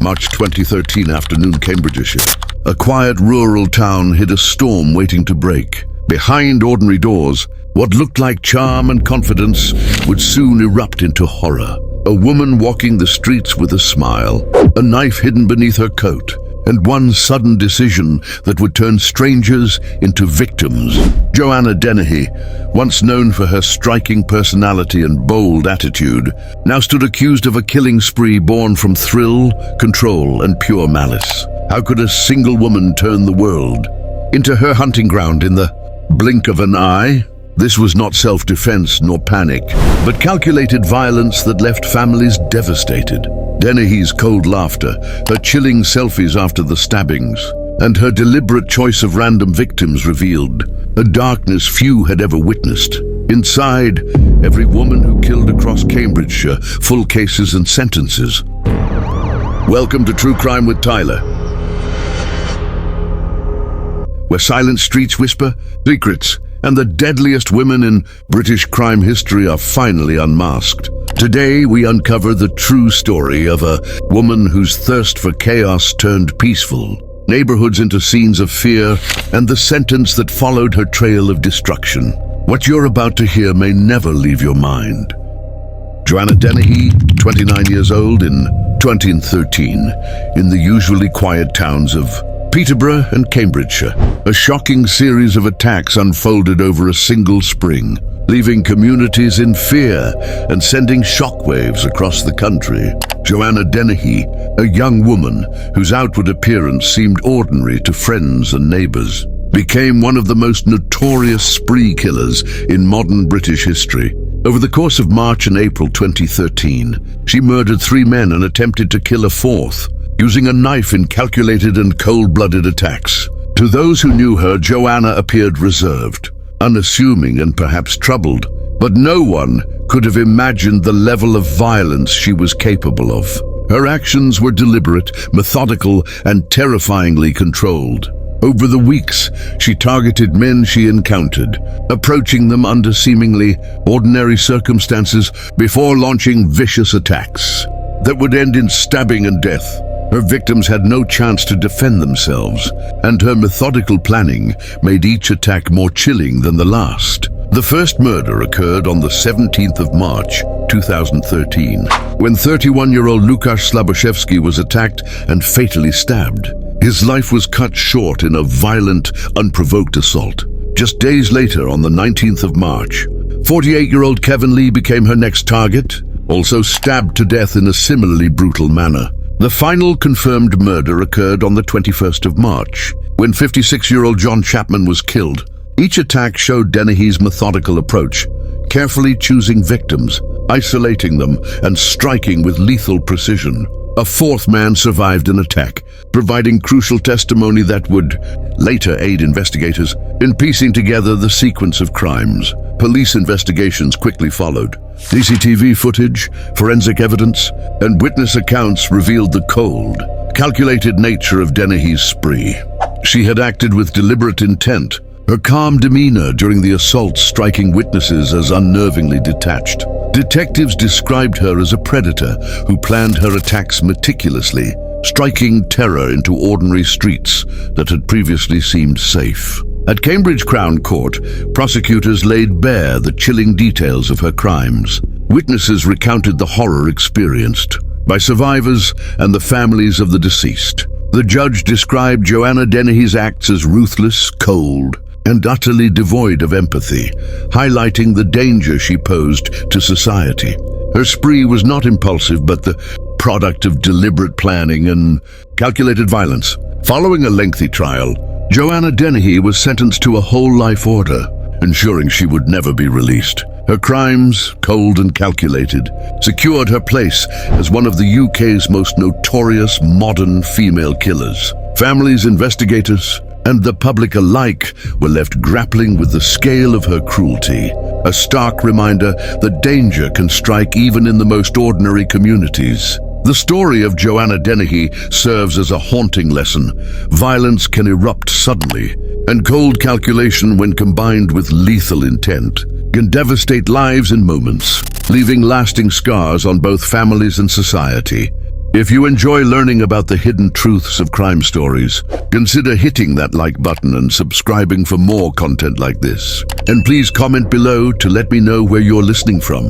March 2013 afternoon, Cambridgeshire. A quiet rural town hid a storm waiting to break. Behind ordinary doors, what looked like charm and confidence would soon erupt into horror. A woman walking the streets with a smile, a knife hidden beneath her coat, and one sudden decision that would turn strangers into victims. Joana Dennehy, once known for her striking personality and bold attitude, now stood accused of a killing spree born from thrill, control, and pure malice. How could a single woman turn the world into her hunting ground in the blink of an eye? This was not self-defense nor panic, but calculated violence that left families devastated. Dennehy's cold laughter, her chilling selfies after the stabbings, and her deliberate choice of random victims revealed a darkness few had ever witnessed. Inside, every woman who killed across Cambridgeshire, full cases and sentences. Welcome to True Crime with Tyler, where silent streets whisper secrets, and the deadliest women in British crime history are finally unmasked. Today, we uncover the true story of a woman whose thirst for chaos turned peaceful, neighborhoods into scenes of fear, and the sentence that followed her trail of destruction. What you're about to hear may never leave your mind. Joana Dennehy, 29 years old, in 2013, in the usually quiet towns of Peterborough and Cambridgeshire. A shocking series of attacks unfolded over a single spring, leaving communities in fear and sending shockwaves across the country. Joana Dennehy, a young woman whose outward appearance seemed ordinary to friends and neighbors, became one of the most notorious spree killers in modern British history. Over the course of March and April 2013, she murdered 3 men and attempted to kill a 4th, using a knife in calculated and cold-blooded attacks. To those who knew her, Joana appeared reserved, unassuming and perhaps troubled, but no one could have imagined the level of violence she was capable of. Her actions were deliberate, methodical, and terrifyingly controlled. Over the weeks, she targeted men she encountered, approaching them under seemingly ordinary circumstances before launching vicious attacks that would end in stabbing and death. Her victims had no chance to defend themselves, and her methodical planning made each attack more chilling than the last. The first murder occurred on the 17th of March, 2013, when 31-year-old Łukasz Slaboszewski was attacked and fatally stabbed. His life was cut short in a violent, unprovoked assault. Just days later, on the 19th of March, 48-year-old Kevin Lee became her next target, also stabbed to death in a similarly brutal manner. The final confirmed murder occurred on the 21st of March, when 56-year-old John Chapman was killed. Each attack showed Dennehy's methodical approach, carefully choosing victims, isolating them, and striking with lethal precision. A 4th man survived an attack, providing crucial testimony that would later aid investigators in piecing together the sequence of crimes. Police investigations quickly followed. CCTV footage, forensic evidence, and witness accounts revealed the cold, calculated nature of Dennehy's spree. She had acted with deliberate intent, her calm demeanor during the assault striking witnesses as unnervingly detached. Detectives described her as a predator who planned her attacks meticulously, striking terror into ordinary streets that had previously seemed safe. At Cambridge Crown Court, prosecutors laid bare the chilling details of her crimes. Witnesses recounted the horror experienced by survivors and the families of the deceased. The judge described Joana Dennehy's acts as ruthless, cold, and utterly devoid of empathy, highlighting the danger she posed to society. Her spree was not impulsive, but the product of deliberate planning and calculated violence. Following a lengthy trial, Joana Dennehy was sentenced to a whole life order, ensuring she would never be released. Her crimes, cold and calculated, secured her place as one of the UK's most notorious modern female killers. Families, investigators, and the public alike were left grappling with the scale of her cruelty, a stark reminder that danger can strike even in the most ordinary communities. The story of Joana Dennehy serves as a haunting lesson. Violence can erupt suddenly, and cold calculation, when combined with lethal intent, can devastate lives in moments, leaving lasting scars on both families and society. If you enjoy learning about the hidden truths of crime stories, consider hitting that like button and subscribing for more content like this. And please comment below to let me know where you're listening from.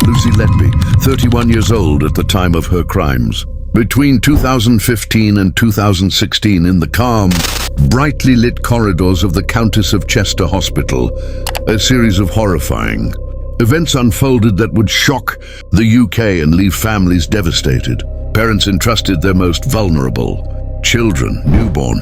Lucy Letby, 31 years old at the time of her crimes. Between 2015 and 2016, in the calm, brightly lit corridors of the Countess of Chester Hospital, a series of horrifying events unfolded that would shock the UK and leave families devastated. Parents entrusted their most vulnerable children, newborn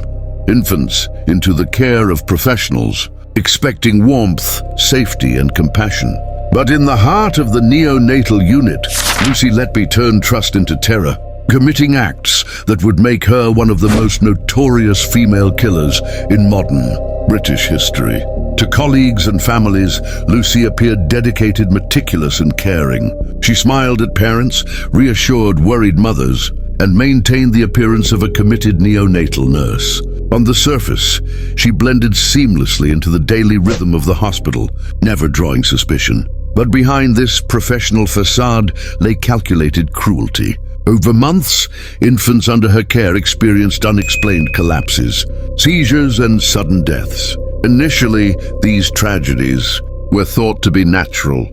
infants, into the care of professionals, expecting warmth, safety, and compassion. But in the heart of the neonatal unit, Lucy Letby turned trust into terror, committing acts that would make her one of the most notorious female killers in modern British history. To colleagues and families, Lucy appeared dedicated, meticulous, and caring. She smiled at parents, reassured worried mothers, and maintained the appearance of a committed neonatal nurse. On the surface, she blended seamlessly into the daily rhythm of the hospital, never drawing suspicion. But behind this professional facade lay calculated cruelty. Over months, infants under her care experienced unexplained collapses, seizures, and sudden deaths. Initially, these tragedies were thought to be natural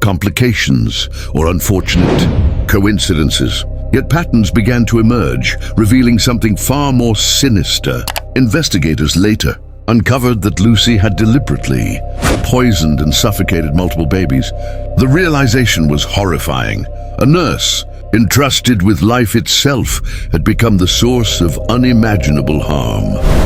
complications or unfortunate coincidences. Yet patterns began to emerge, revealing something far more sinister. Investigators later uncovered that Lucy had deliberately poisoned and suffocated multiple babies. The realization was horrifying. A nurse, entrusted with life itself, had become the source of unimaginable harm.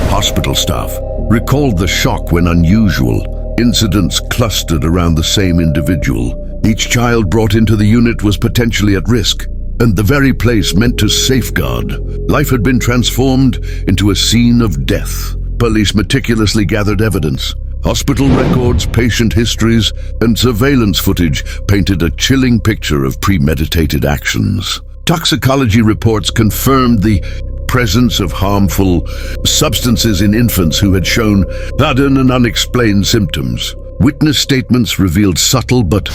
Hospital staff recalled the shock when unusual incidents clustered around the same individual. Each child brought into the unit was potentially at risk, and the very place meant to safeguard life had been transformed into a scene of death. Police meticulously gathered evidence. Hospital records, patient histories, and surveillance footage painted a chilling picture of premeditated actions. Toxicology reports confirmed the presence of harmful substances in infants who had shown sudden and unexplained symptoms. Witness statements revealed subtle but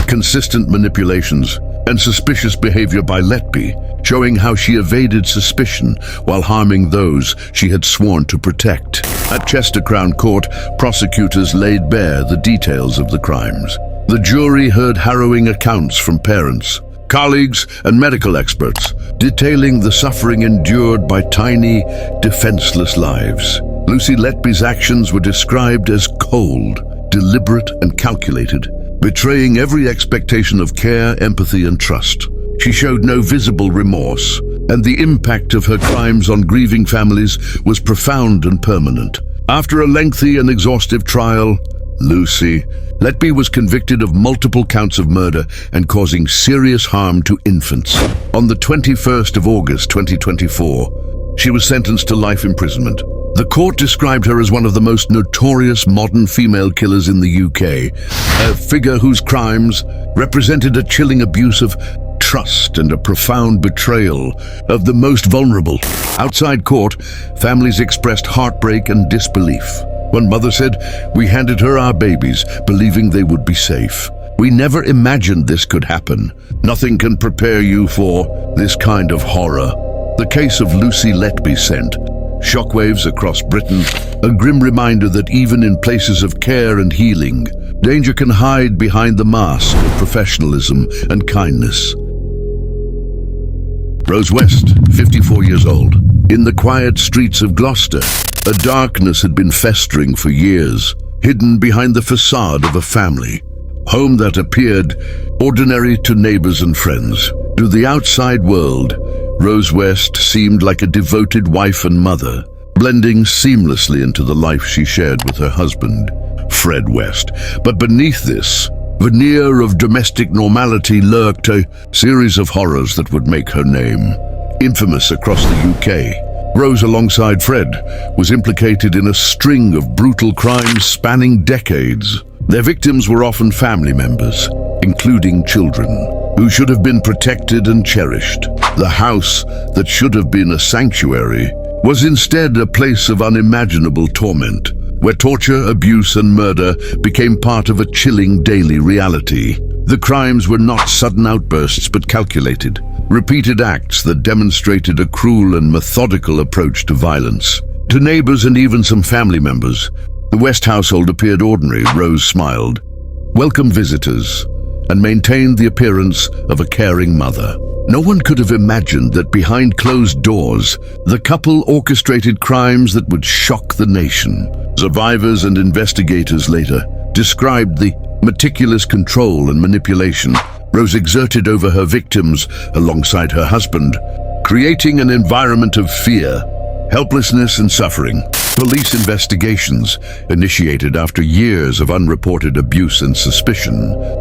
consistent manipulations and suspicious behavior by Letby, showing how she evaded suspicion while harming those she had sworn to protect. At Chester Crown Court, prosecutors laid bare the details of the crimes. The jury heard harrowing accounts from parents, colleagues, and medical experts, detailing the suffering endured by tiny, defenseless lives. Lucy Letby's actions were described as cold, deliberate, and calculated, betraying every expectation of care, empathy, and trust. She showed no visible remorse, and the impact of her crimes on grieving families was profound and permanent. After a lengthy and exhaustive trial, Lucy Letby was convicted of multiple counts of murder and causing serious harm to infants. On the 21st of August 2024, she was sentenced to life imprisonment. The court described her as one of the most notorious modern female killers in the UK, a figure whose crimes represented a chilling abuse of trust and a profound betrayal of the most vulnerable. Outside court, families expressed heartbreak and disbelief. One mother said, "We handed her our babies, believing they would be safe. We never imagined this could happen. Nothing can prepare you for this kind of horror." The case of Lucy Letby sent shockwaves across Britain, a grim reminder that even in places of care and healing, danger can hide behind the mask of professionalism and kindness. Rose West, 54 years old. In the quiet streets of Gloucester, a darkness had been festering for years, hidden behind the facade of a family home that appeared ordinary to neighbors and friends. To the outside world, Rose West seemed like a devoted wife and mother, blending seamlessly into the life she shared with her husband, Fred West. But beneath this veneer of domestic normality lurked a series of horrors that would make her name infamous across the UK. Rose, alongside Fred, was implicated in a string of brutal crimes spanning decades. Their victims were often family members, including children, who should have been protected and cherished. The house that should have been a sanctuary was instead a place of unimaginable torment, where torture, abuse, and murder became part of a chilling daily reality. The crimes were not sudden outbursts but calculated, repeated acts that demonstrated a cruel and methodical approach to violence. To neighbors and even some family members, the West household appeared ordinary. Rose smiled, welcomed visitors, and maintained the appearance of a caring mother. No one could have imagined that behind closed doors, the couple orchestrated crimes that would shock the nation. Survivors and investigators later described the meticulous control and manipulation Rose exerted over her victims alongside her husband, creating an environment of fear, helplessness, and suffering. Police investigations, initiated after years of unreported abuse and suspicion,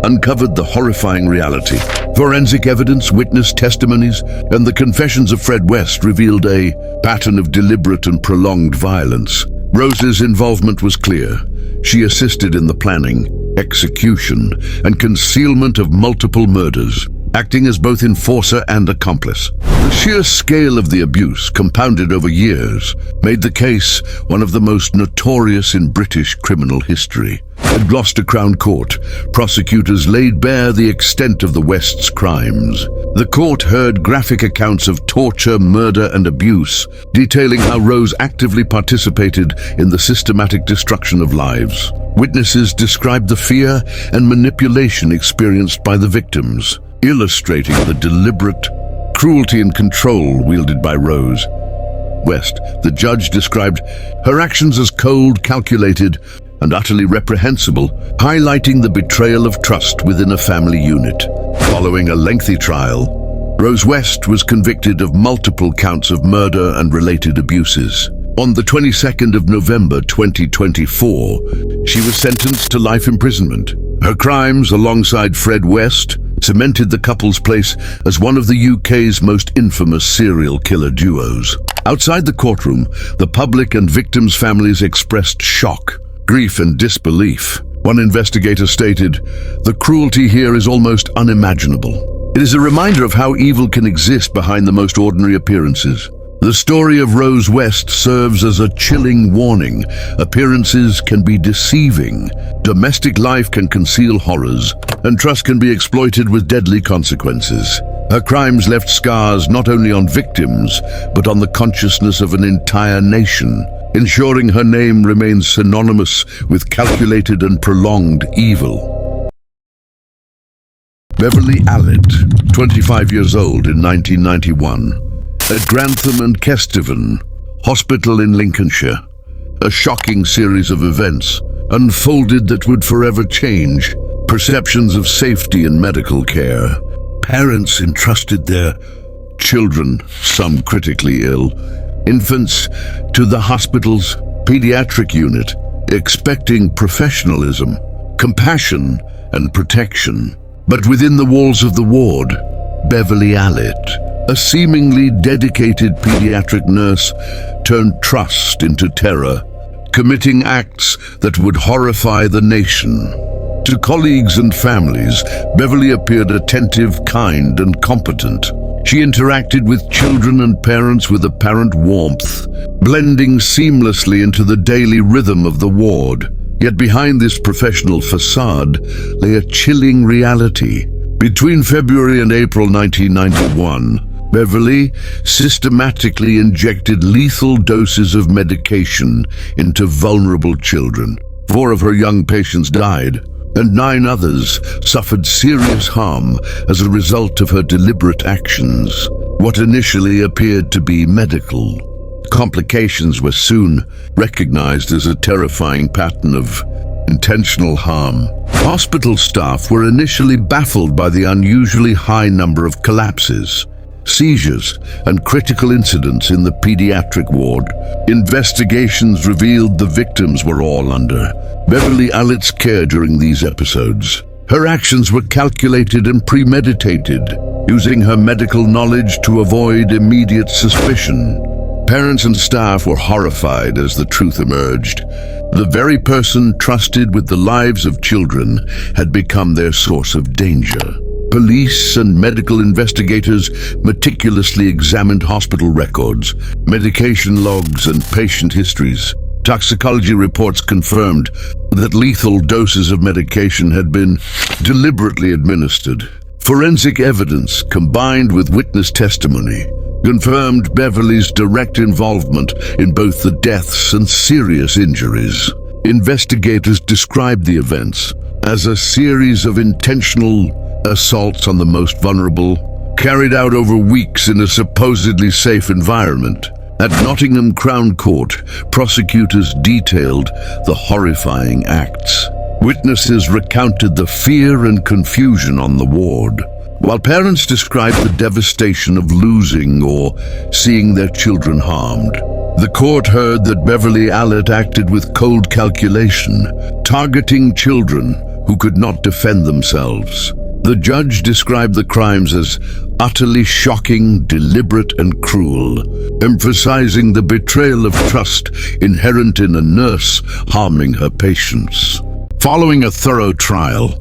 uncovered the horrifying reality. Forensic evidence, witness testimonies, and the confessions of Fred West revealed a pattern of deliberate and prolonged violence. Rose's involvement was clear. She assisted in the planning, execution, and concealment of multiple murders, acting as both enforcer and accomplice. The sheer scale of the abuse, compounded over years, made the case one of the most notorious in British criminal history. At Gloucester Crown Court, prosecutors laid bare the extent of the West's crimes. The court heard graphic accounts of torture, murder, and abuse, detailing how Rose actively participated in the systematic destruction of lives. Witnesses described the fear and manipulation experienced by the victims, illustrating the deliberate cruelty and control wielded by Rose. West, the judge, described her actions as cold, calculated, and utterly reprehensible, highlighting the betrayal of trust within a family unit. Following a lengthy trial, Rose West was convicted of multiple counts of murder and related abuses. On the 22nd of November 2024, she was sentenced to life imprisonment. Her crimes, alongside Fred West, cemented the couple's place as one of the UK's most infamous serial killer duos. Outside the courtroom, the public and victims' families expressed shock, grief, and disbelief. One investigator stated, "The cruelty here is almost unimaginable. It is a reminder of how evil can exist behind the most ordinary appearances." The story of Rose West serves as a chilling warning. Appearances can be deceiving, domestic life can conceal horrors, and trust can be exploited with deadly consequences. Her crimes left scars not only on victims, but on the consciousness of an entire nation, ensuring her name remains synonymous with calculated and prolonged evil. Beverly Allitt, 25 years old in 1991. At Grantham and Kesteven Hospital in Lincolnshire, a shocking series of events unfolded that would forever change perceptions of safety and medical care. Parents entrusted their children, some critically ill, infants, to the hospital's pediatric unit, expecting professionalism, compassion, and protection. But within the walls of the ward, Beverly Allitt, a seemingly dedicated pediatric nurse, turned trust into terror, committing acts that would horrify the nation. To colleagues and families, Beverly appeared attentive, kind, and competent. She interacted with children and parents with apparent warmth, blending seamlessly into the daily rhythm of the ward. Yet behind this professional facade lay a chilling reality. Between February and April 1991, Beverly systematically injected lethal doses of medication into vulnerable children. 4 of her young patients died, and 9 others suffered serious harm as a result of her deliberate actions. What initially appeared to be medical complications were soon recognized as a terrifying pattern of intentional harm. Hospital staff were initially baffled by the unusually high number of collapses, seizures, and critical incidents in the pediatric ward. Investigations revealed the victims were all under Beverly Allitt's care during these episodes. Her actions were calculated and premeditated, using her medical knowledge to avoid immediate suspicion. Parents and staff were horrified as the truth emerged. The very person trusted with the lives of children had become their source of danger. Police and medical investigators meticulously examined hospital records, medication logs, and patient histories. Toxicology reports confirmed that lethal doses of medication had been deliberately administered. Forensic evidence, combined with witness testimony, confirmed Beverly's direct involvement in both the deaths and serious injuries. Investigators described the events as a series of intentional assaults on the most vulnerable, carried out over weeks in a supposedly safe environment. At Nottingham Crown Court, prosecutors detailed the horrifying acts. Witnesses recounted the fear and confusion on the ward, while parents described the devastation of losing or seeing their children harmed. The court heard that Beverly Allitt acted with cold calculation, targeting children who could not defend themselves. The judge described the crimes as utterly shocking, deliberate, and cruel, emphasizing the betrayal of trust inherent in a nurse harming her patients. Following a thorough trial,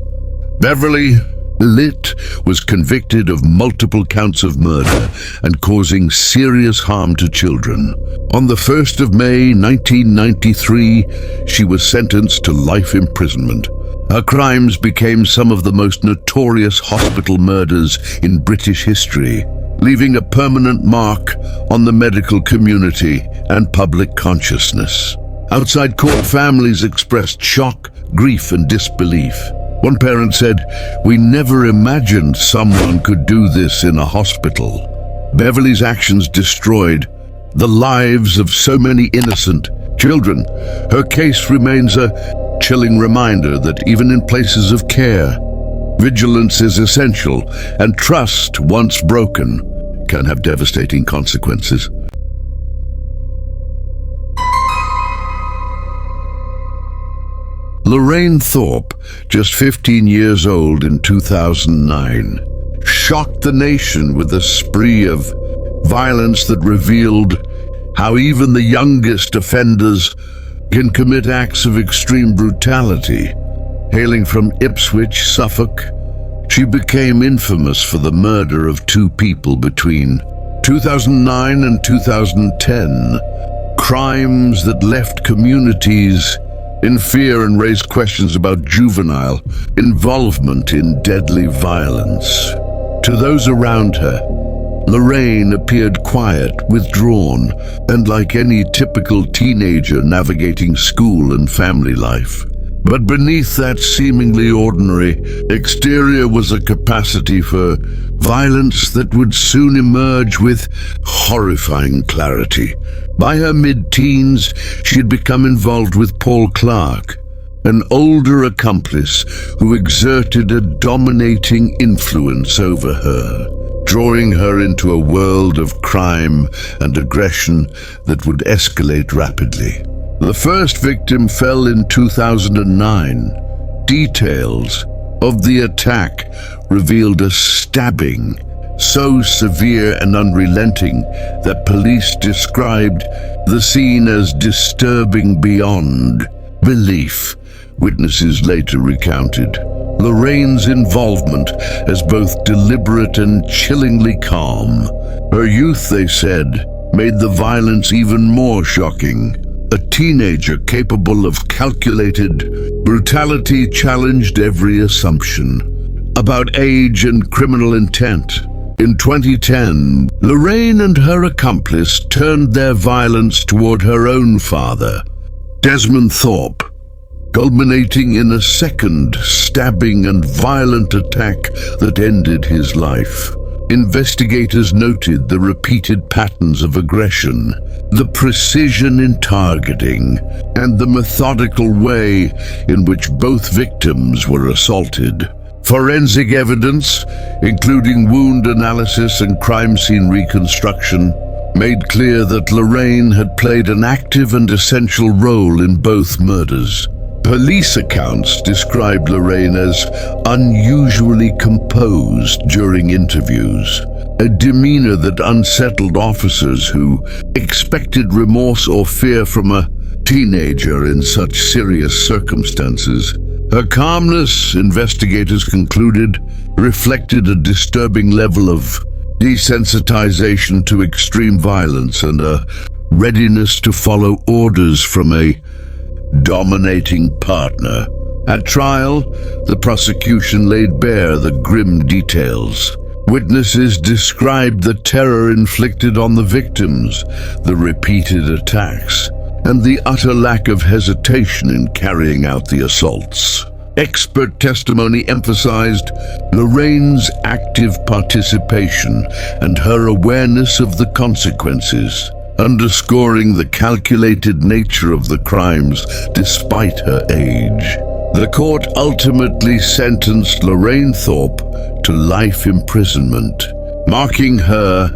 Beverly Allitt was convicted of multiple counts of murder and causing serious harm to children. On the 1st of May 1993, she was sentenced to life imprisonment. Her crimes became some of the most notorious hospital murders in British history, leaving a permanent mark on the medical community and public consciousness. Outside court, families expressed shock, grief, and disbelief. One parent said, "We never imagined someone could do this in a hospital." Beverly's actions destroyed the lives of so many innocent children. Her case remains a chilling reminder that even in places of care, vigilance is essential, and trust, once broken, can have devastating consequences. Lorraine Thorpe, just 15 years old in 2009, shocked the nation with a spree of violence that revealed how even the youngest offenders can commit acts of extreme brutality. Hailing from Ipswich, Suffolk, she became infamous for the murder of two people between 2009 and 2010, crimes that left communities in fear and raised questions about juvenile involvement in deadly violence. To those around her, Lorraine appeared quiet, withdrawn, and like any typical teenager navigating school and family life. But beneath that seemingly ordinary exterior was a capacity for violence that would soon emerge with horrifying clarity. By her mid-teens, she had become involved with Paul Clark, an older accomplice who exerted a dominating influence over her, drawing her into a world of crime and aggression that would escalate rapidly. The first victim fell in 2009. Details of the attack revealed a stabbing so severe and unrelenting that police described the scene as disturbing beyond belief. Witnesses later recounted Lorraine's involvement as both deliberate and chillingly calm. Her youth, they said, made the violence even more shocking. A teenager capable of calculated brutality challenged every assumption about age and criminal intent. In 2010, Lorraine and her accomplice turned their violence toward her own father, Desmond Thorpe, culminating in a second stabbing and violent attack that ended his life. Investigators noted the repeated patterns of aggression, the precision in targeting, and the methodical way in which both victims were assaulted. Forensic evidence, including wound analysis and crime scene reconstruction, made clear that Lorraine had played an active and essential role in both murders. Police accounts described Lorraine as unusually composed during interviews, a demeanor that unsettled officers who expected remorse or fear from a teenager in such serious circumstances. Her calmness, investigators concluded, reflected a disturbing level of desensitization to extreme violence and a readiness to follow orders from a dominating partner. At trial, the prosecution laid bare the grim details. Witnesses described the terror inflicted on the victims, the repeated attacks, and the utter lack of hesitation in carrying out the assaults. Expert testimony emphasized Lorraine's active participation and her awareness of the consequences, underscoring the calculated nature of the crimes despite her age. The court ultimately sentenced Lorraine Thorpe to life imprisonment, marking her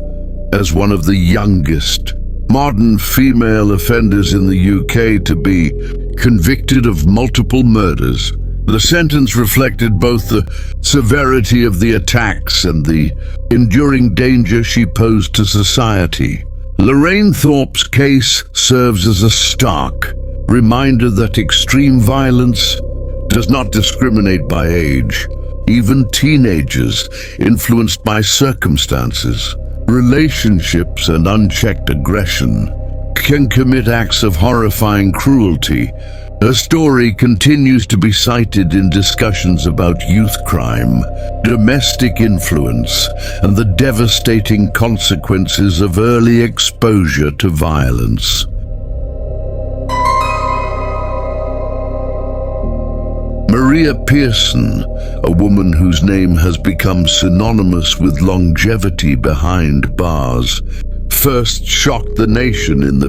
as one of the youngest modern female offenders in the UK to be convicted of multiple murders. The sentence reflected both the severity of the attacks and the enduring danger she posed to society. Lorraine Thorpe's case serves as a stark reminder that extreme violence does not discriminate by age. Even teenagers, influenced by circumstances, relationships, and unchecked aggression, can commit acts of horrifying cruelty. Her story continues to be cited in discussions about youth crime, domestic influence, and the devastating consequences of early exposure to violence. Maria Pearson, a woman whose name has become synonymous with longevity behind bars, first shocked the nation in the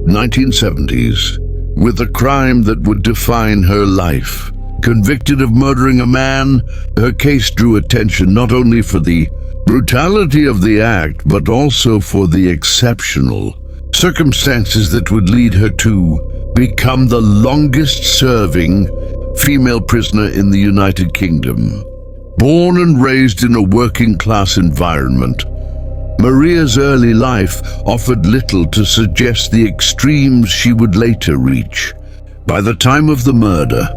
1970s with a crime that would define her life. Convicted of murdering a man, her case drew attention not only for the brutality of the act, but also for the exceptional circumstances that would lead her to become the longest-serving female prisoner in the United Kingdom. Born and raised in a working-class environment, Maria's early life offered little to suggest the extremes she would later reach. By the time of the murder,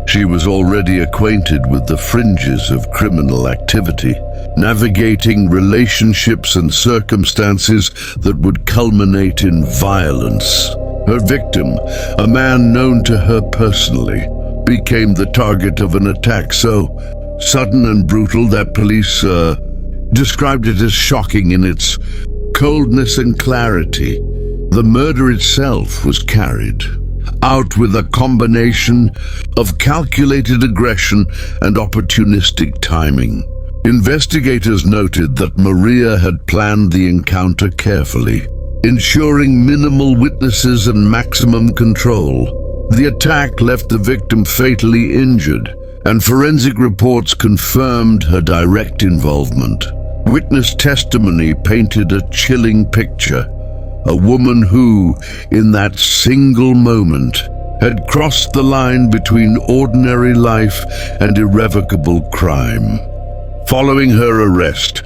she was already acquainted with the fringes of criminal activity, navigating relationships and circumstances that would culminate in violence. Her victim, a man known to her personally, became the target of an attack so sudden and brutal that police described it as shocking in its coldness and clarity. The murder itself was carried out with a combination of calculated aggression and opportunistic timing. Investigators noted that Maria had planned the encounter carefully, ensuring minimal witnesses and maximum control. The attack left the victim fatally injured, and forensic reports confirmed her direct involvement. Witness testimony painted a chilling picture. A woman who, in that single moment, had crossed the line between ordinary life and irrevocable crime. Following her arrest,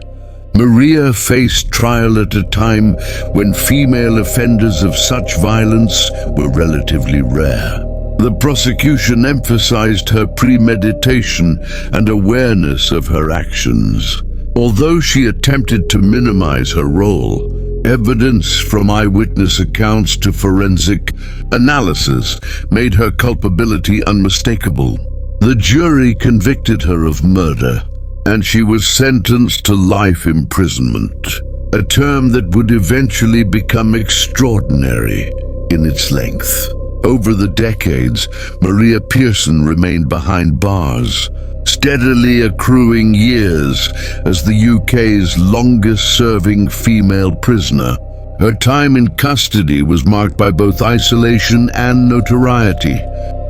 Maria faced trial at a time when female offenders of such violence were relatively rare. The prosecution emphasized her premeditation and awareness of her actions. Although she attempted to minimize her role, evidence from eyewitness accounts to forensic analysis made her culpability unmistakable. The jury convicted her of murder, and she was sentenced to life imprisonment, a term that would eventually become extraordinary in its length. Over the decades, Maria Pearson remained behind bars, steadily accruing years as the UK's longest-serving female prisoner. Her time in custody was marked by both isolation and notoriety.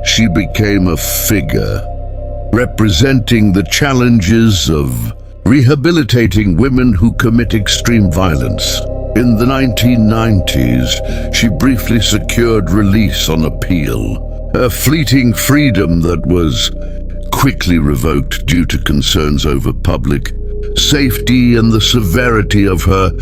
She became a figure representing the challenges of rehabilitating women who commit extreme violence. In the 1990s, she briefly secured release on appeal, a fleeting freedom that was quickly revoked due to concerns over public safety and the severity of her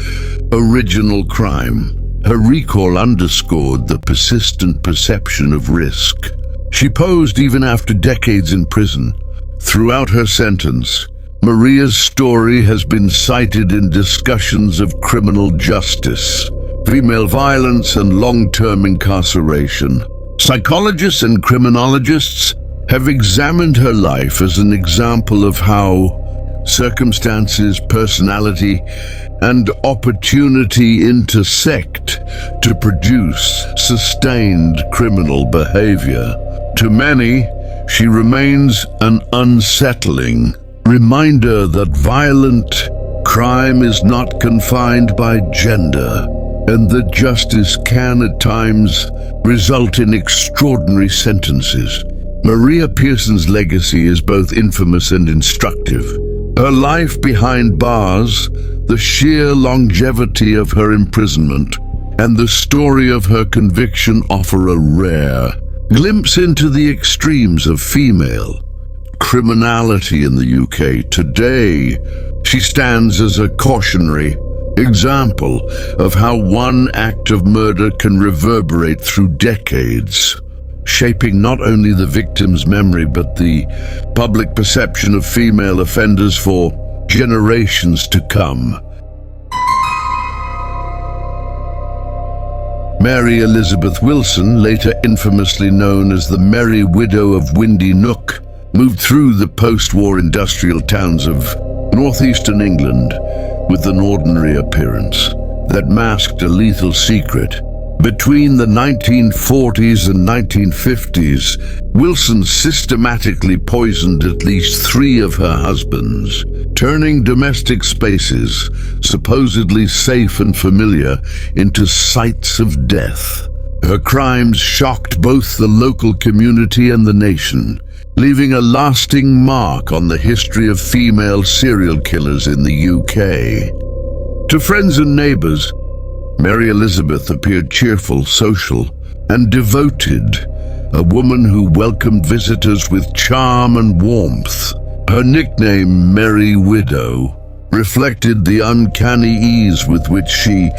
original crime. Her recall underscored the persistent perception of risk she posed even after decades in prison. Throughout her sentence, Maria's story has been cited in discussions of criminal justice, female violence, and long-term incarceration. Psychologists and criminologists have examined her life as an example of how circumstances, personality, and opportunity intersect to produce sustained criminal behavior. To many, she remains an unsettling reminder that violent crime is not confined by gender, and that justice can at times result in extraordinary sentences. Maria Pearson's legacy is both infamous and instructive. Her life behind bars, the sheer longevity of her imprisonment, and the story of her conviction offer a rare glimpse into the extremes of female criminality in the UK. Today, she stands as a cautionary example of how one act of murder can reverberate through decades, shaping not only the victim's memory but the public perception of female offenders for generations to come. Mary Elizabeth Wilson, later infamously known as the Merry Widow of Windy Nook, moved through the post-war industrial towns of northeastern England with an ordinary appearance that masked a lethal secret. Between the 1940s and 1950s, Wilson systematically poisoned at least 3 of her husbands, turning domestic spaces, supposedly safe and familiar, into sites of death. Her crimes shocked both the local community and the nation, leaving a lasting mark on the history of female serial killers in the UK. To friends and neighbors, Mary Elizabeth appeared cheerful, social, and devoted, a woman who welcomed visitors with charm and warmth. Her nickname, Merry Widow, reflected the uncanny ease with which she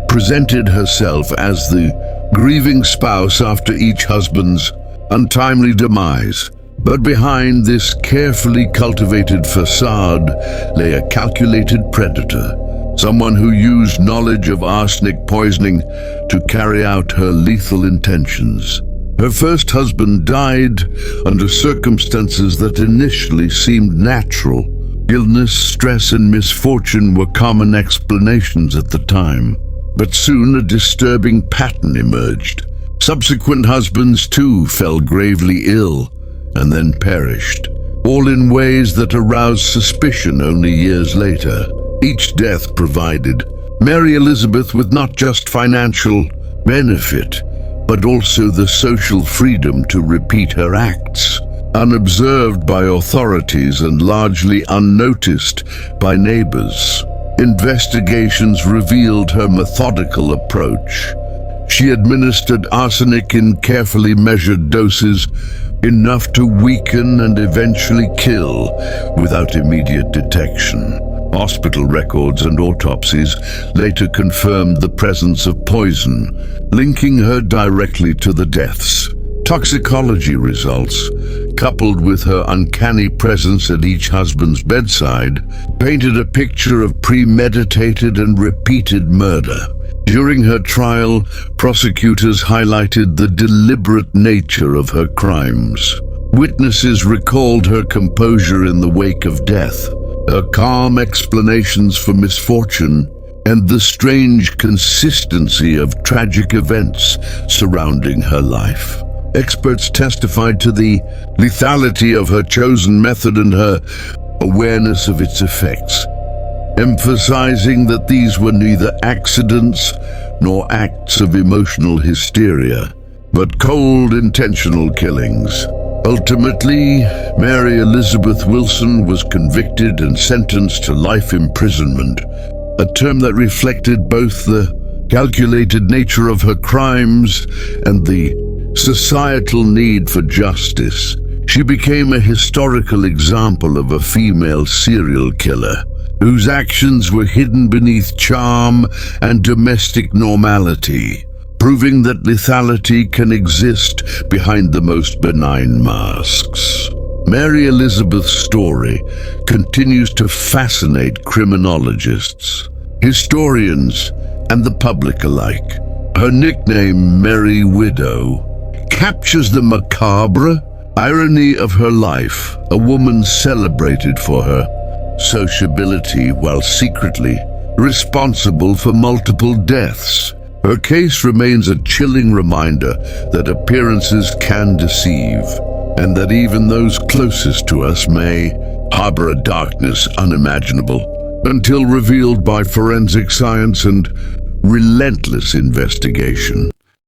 presented herself as the grieving spouse after each husband's untimely demise. But behind this carefully cultivated facade lay a calculated predator, someone who used knowledge of arsenic poisoning to carry out her lethal intentions. Her first husband died under circumstances that initially seemed natural. Illness, stress, and misfortune were common explanations at the time. But soon a disturbing pattern emerged. Subsequent husbands too fell gravely ill and then perished, all in ways that aroused suspicion only years later. Each death provided Mary Elizabeth with not just financial benefit, but also the social freedom to repeat her acts, unobserved by authorities and largely unnoticed by neighbors. Investigations revealed her methodical approach. She administered arsenic in carefully measured doses, enough to weaken and eventually kill without immediate detection. Hospital records and autopsies later confirmed the presence of poison, linking her directly to the deaths. Toxicology results, coupled with her uncanny presence at each husband's bedside, painted a picture of premeditated and repeated murder. During her trial, prosecutors highlighted the deliberate nature of her crimes. Witnesses recalled her composure in the wake of death, her calm explanations for misfortune, and the strange consistency of tragic events surrounding her life. Experts testified to the lethality of her chosen method and her awareness of its effects, emphasizing that these were neither accidents nor acts of emotional hysteria, but cold, intentional killings. Ultimately, Mary Elizabeth Wilson was convicted and sentenced to life imprisonment, a term that reflected both the calculated nature of her crimes and the societal need for justice. She became a historical example of a female serial killer whose actions were hidden beneath charm and domestic normality, proving that lethality can exist behind the most benign masks. Mary Elizabeth's story continues to fascinate criminologists, historians, and the public alike. Her nickname, Merry Widow, captures the macabre Irony of her life, a woman celebrated for her sociability while secretly responsible for multiple deaths. Her case remains a chilling reminder that appearances can deceive, and that even those closest to us may harbor a darkness unimaginable until revealed by forensic science and relentless investigation.